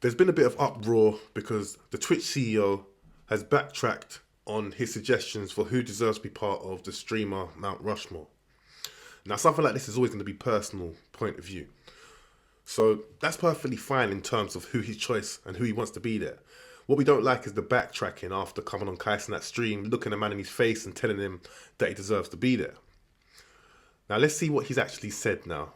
There's been a bit of uproar because the Twitch CEO has backtracked on his suggestions for who deserves to be part of the streamer Mount Rushmore. Now, something like this is always going to be personal point of view. So that's perfectly fine in terms of who his choice and who he wants to be there. What we don't like is the backtracking after coming on Kai Cenat's stream, looking a man in his face and telling him that he deserves to be there. Now, let's see what he's actually said now.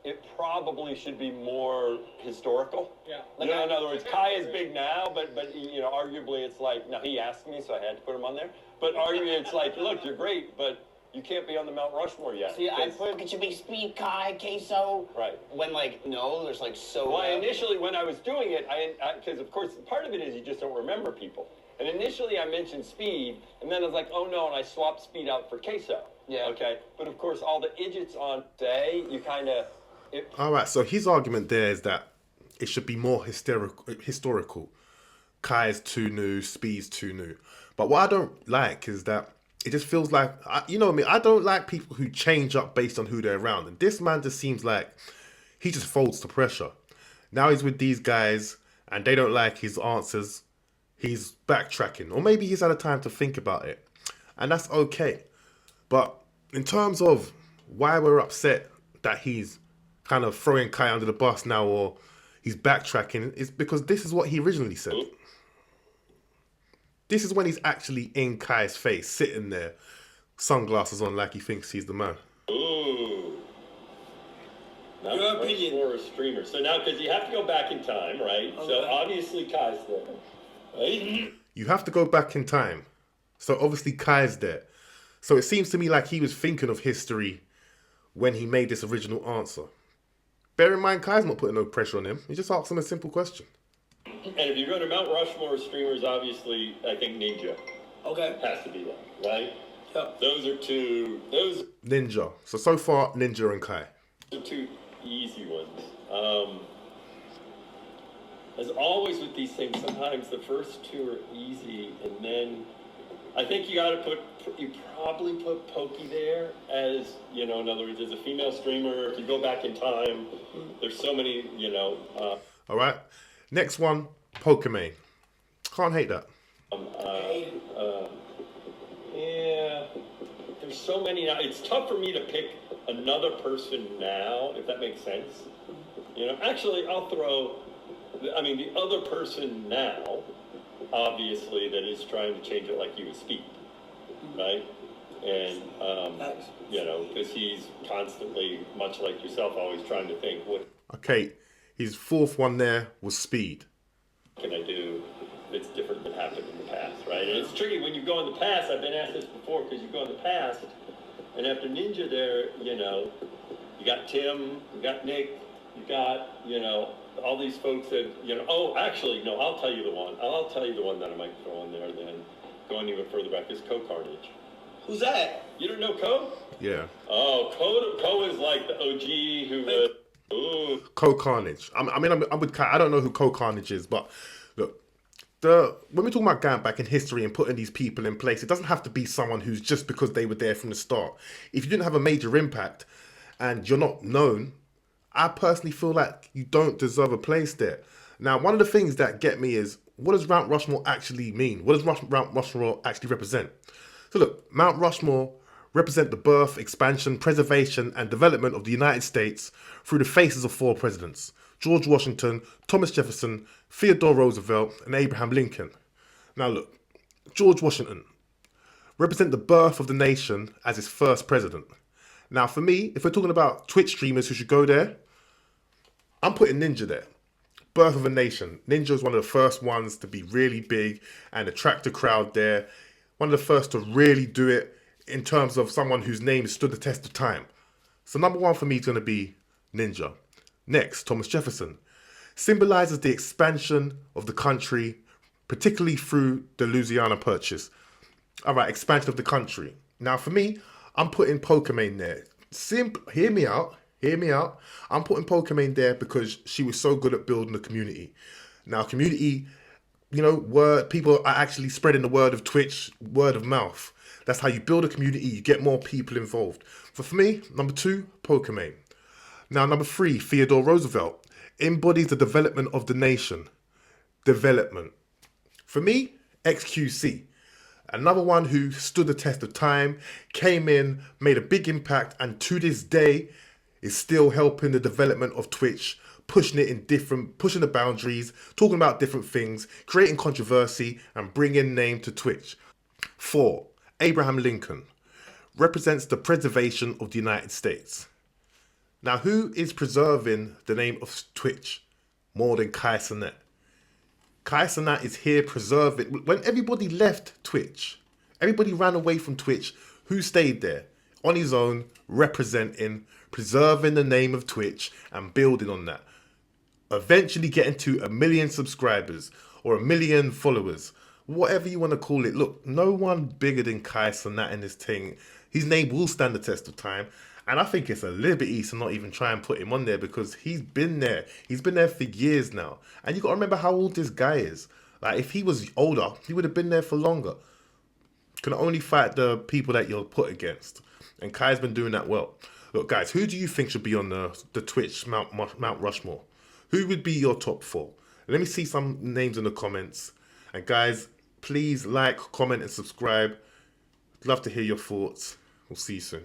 It probably should be more historical. Yeah. Like, in other words, Kai is big now, but arguably it's like, now he asked me, so I had to put him on there. But arguably it's like, look, you're great, but you can't be on the Mount Rushmore yet. See, I put it should be Speed, Kai, Queso. Right. When there's so. Well, initially when I was doing it, because of course part of it is you just don't remember people. And initially I mentioned Speed, and then I was like, oh no, and I swapped Speed out for Queso. Yeah. Okay. But of course all the idiots on day, All right, so his argument there is that it should be more historical. Kai's too new, Speed's too new. But what I don't like is that it just feels like, you know what I mean? I don't like people who change up based on who they're around. And this man just seems like he just folds to pressure. Now he's with these guys and they don't like his answers. He's backtracking. Or maybe he's had a time to think about it. And that's okay. But in terms of why we're upset that he's kind of throwing Kai under the bus now, or he's backtracking, is because this is what he originally said. This is when he's actually in Kai's face, sitting there, sunglasses on like he thinks he's the man. Ooh. Now Your opinion. For a streamer. So now, because you have to go back in time, right? Okay. So obviously Kai's there. Right? You have to go back in time. So obviously Kai's there. So it seems to me like he was thinking of history when he made this original answer. Bear in mind, Kai's not putting no pressure on him. He just asked him a simple question. And if you're going to Mount Rushmore streamers, obviously, I think Ninja has to be there, right? Yeah. Those are two Ninja. So far, Ninja and Kai. are two easy ones. As always with these things, sometimes the first two are easy, and then I think you probably put Pokey there as, in other words, as a female streamer. If you go back in time, there's so many, All right. Next one, Pokemon. Can't hate that. Yeah, there's so many now. It's tough for me to pick another person now, if that makes sense. Actually, I'll throw, the other person now, obviously, that is trying to change it like you would Speed, right? And, because he's constantly, much like yourself, always trying to think, what Okay, his fourth one there was Speed. can I do that's different than happened in the past, right? And it's tricky when you go in the past. I've been asked this before, because you go in the past, and after Ninja there, you got Tim, you got Nick, you got, all these folks that, actually, no, I'll tell you the one. I'll tell you the one that I might throw in there then, going even further back, is Carnage. Who's that? You don't know Co? Yeah. Oh, Co is like the OG who was... Ooh. Carnage. I'm with Kai. I don't know who Carnage is, but look, when we're talking about going back in history and putting these people in place, it doesn't have to be someone who's just because they were there from the start. If you didn't have a major impact and you're not known, I personally feel like you don't deserve a place there. Now, one of the things that get me is, what does Mount Rushmore actually mean? What does Mount Rushmore actually represent? So look, Mount Rushmore represent the birth, expansion, preservation, and development of the United States through the faces of 4 presidents: George Washington, Thomas Jefferson, Theodore Roosevelt, and Abraham Lincoln. Now look, George Washington represent the birth of the nation as its first president. Now for me, if we're talking about Twitch streamers who should go there, I'm putting Ninja there. Birth of a nation. Ninja is one of the first ones to be really big and attract a crowd there. One of the first to really do it in terms of someone whose name has stood the test of time. So number 1 for me is going to be Ninja. Next, Thomas Jefferson. Symbolizes the expansion of the country, particularly through the Louisiana Purchase. All right, expansion of the country. Now for me, I'm putting Pokemon there. Hear me out. I'm putting Pokemon there because she was so good at building the community. Now community, people are actually spreading the word of Twitch, word of mouth. That's how you build a community, you get more people involved. For me, number 2, Pokemon. Now, number 3, Theodore Roosevelt embodies the development of the nation. Development. For me, XQC. Another one who stood the test of time, came in, made a big impact, and to this day is still helping the development of Twitch, pushing the boundaries, talking about different things, creating controversy, and bringing name to Twitch. 4, Abraham Lincoln represents the preservation of the United States. Now, who is preserving the name of Twitch more than Kai Cenat? Kai Cenat is here preserving. When everybody left Twitch, everybody ran away from Twitch, who stayed there? On his own, representing, preserving the name of Twitch and building on that. Eventually getting to 1 million subscribers or 1 million followers. Whatever you want to call it. Look, no one bigger than Kai Cenat in this thing. His name will stand the test of time. And I think it's a little bit easy to not even try and put him on there because he's been there. He's been there for years now. And you got to remember how old this guy is. Like, if he was older, he would have been there for longer. Can only fight the people that you're put against. And Kai's been doing that well. Look, guys, who do you think should be on the Twitch Mount Rushmore? Who would be your top 4? Let me see some names in the comments. And guys, please like, comment, and subscribe. Love to hear your thoughts. We'll see you soon.